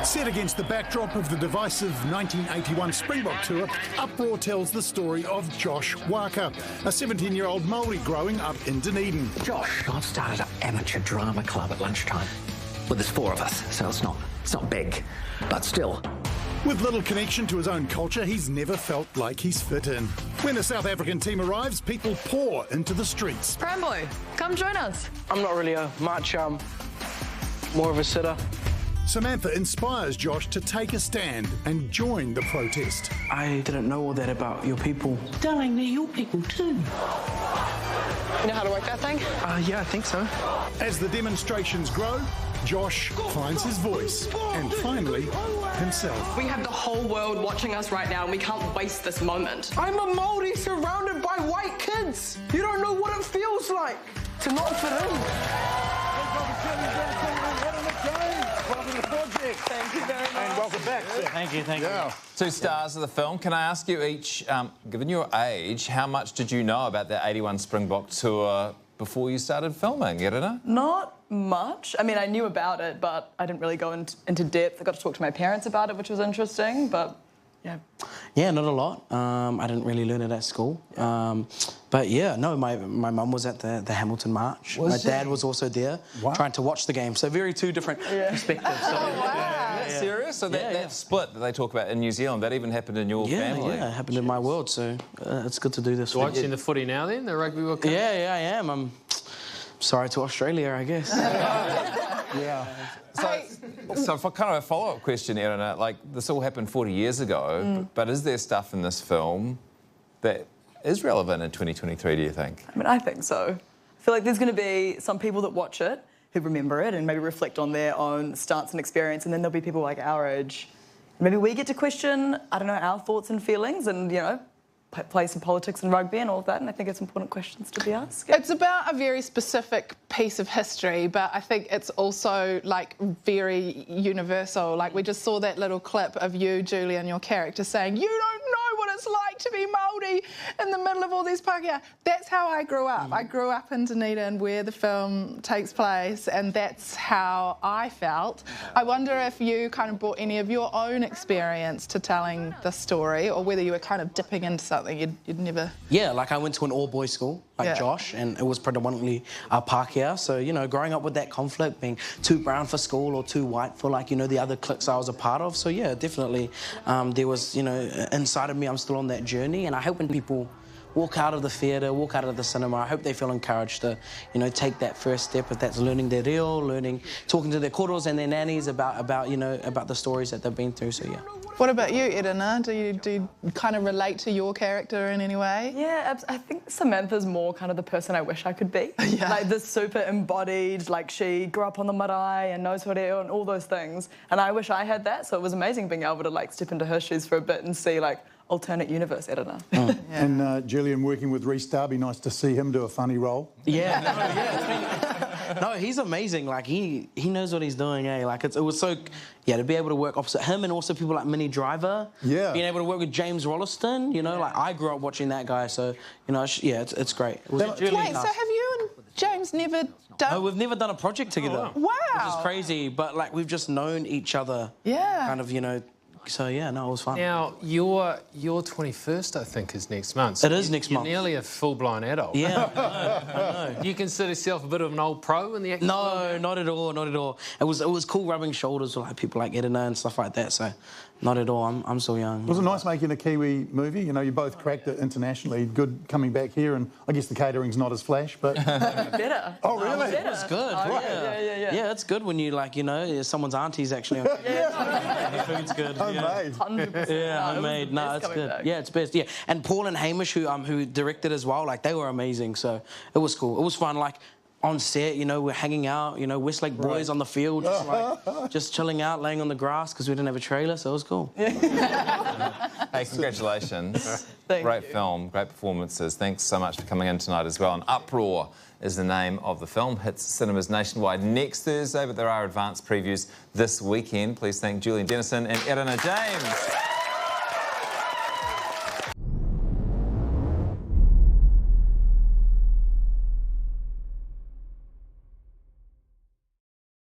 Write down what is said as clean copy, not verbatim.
Set against the backdrop of the divisive 1981 Springbok Tour, Uproar tells the story of Josh Waka, a 17-year-old Maori growing up in Dunedin. Josh, I've started an amateur drama club at lunchtime. Well, there's 4 of us, so it's not big, but still. With little connection to his own culture, he's never felt like he's fit in. When the South African team arrives, people pour into the streets. Brambo, come join us. I'm not really much, more of a sitter. Samantha inspires Josh to take a stand and join the protest. I didn't know all that about your people. Darling, they're your people too. You know how to work that thing? Yeah, I think so. As the demonstrations grow, Josh finds his voice and finally himself. We have the whole world watching us right now and we can't waste this moment. I'm a Maori surrounded by white kids. You don't know what it feels like to not fit in. Thank you very much. And welcome back, sir. Thank you, thank you. 2 stars of the film. Can I ask you each, given your age, how much did you know about the 81 Springbok Tour before you started filming, Erana? Not much. I mean, I knew about it, but I didn't really go into depth. I got to talk to my parents about it, which was interesting, but yeah. Yeah, not a lot. I didn't really learn it at school. But yeah, no, my mum was at the Hamilton March. My dad was also there, trying to watch the game. So very 2 different perspectives. So, That's serious? So that split that they talk about in New Zealand, that even happened in your family? Yeah, it happened in my world, so it's good to do this. Watching the footy now then, the Rugby World Cup? Yeah, I am. I'm sorry to Australia, I guess. Yeah. So for kind of a follow-up question, Erana, like this all happened 40 years ago, but is there stuff in this film that is relevant in 2023, do you think? I mean, I think so. I feel like there's going to be some people that watch it who remember it and maybe reflect on their own stance and experience, and then there'll be people like our age. And maybe we get to question, I don't know, our thoughts and feelings and, you know, place in politics and rugby and all of that, and I think it's important questions to be asked. It's about a very specific piece of history, but I think it's also, like, very universal. Like, we just saw that little clip of you, Julian, your character, saying, you don't know what it's like to be Māori in the middle of all these Pākehā. That's how I grew up. I grew up in Dunedin, where the film takes place, and that's how I felt. I wonder if you kind of brought any of your own experience to telling the story, or whether you were kind of dipping into something you'd never... Yeah, like I went to an all-boys school, like Josh, and it was predominantly Pākehā. So, you know, growing up with that conflict, being too brown for school or too white for, like, you know, the other cliques I was a part of. So, yeah, definitely there was, you know, inside of me, I'm still on that journey. And I hope when people walk out of the theatre, walk out of the cinema, I hope they feel encouraged to, you know, take that first step, if that's learning their reo, talking to their koros and their nannies about, you know, about the stories that they've been through, so yeah. What about you, Erana? Do you kind of relate to your character in any way? Yeah, I think Samantha's more kind of the person I wish I could be. Yeah. Like this super embodied, like she grew up on the marae and knows what and all those things. And I wish I had that, so it was amazing being able to like step into her shoes for a bit and see like alternate universe Erana. And Julian working with Reece Darby, nice to see him do a funny role. Yeah, no, he's amazing. Like he knows what he's doing. Like it was so, to be able to work opposite him and also people like Minnie Driver. Yeah, being able to work with James Rolliston. You know, like I grew up watching that guy, so you know, it's great. It was really Wait, nice. so have you and James never done? No, we've never done a project together. Wow, which is crazy. But like we've just known each other. Yeah, kind of, you know. So, yeah, no, it was fun. Now, your 21st, I think, is next month. So it is next month. You're nearly a full-blown adult. Yeah, I know. You consider yourself a bit of an old pro in the acting world? No, not at all, not at all. It was cool rubbing shoulders with like people like Erana and stuff like that, so not at all. I'm still young. Was it nice making a Kiwi movie? You know, you both cracked it internationally. Good coming back here, and I guess the catering's not as flash, but... Better. Oh, really? Better. It was good. Oh, yeah. Yeah, it's good when you, like, you know, someone's auntie's actually on the food's good. Homemade. 100%. Yeah, homemade. No, it's good. Yeah, it's best. Yeah, and Paul and Hamish, who directed as well, like, they were amazing, so it was cool. It was fun, like... On set, you know, we're hanging out, you know, Westlake boys on the field, just like, just chilling out, laying on the grass because we didn't have a trailer, so it was cool. Hey, congratulations. Great film, great performances. Thanks so much for coming in tonight as well. And Uproar is the name of the film. Hits cinemas nationwide next Thursday, but there are advanced previews this weekend. Please thank Julian Dennison and Erana James.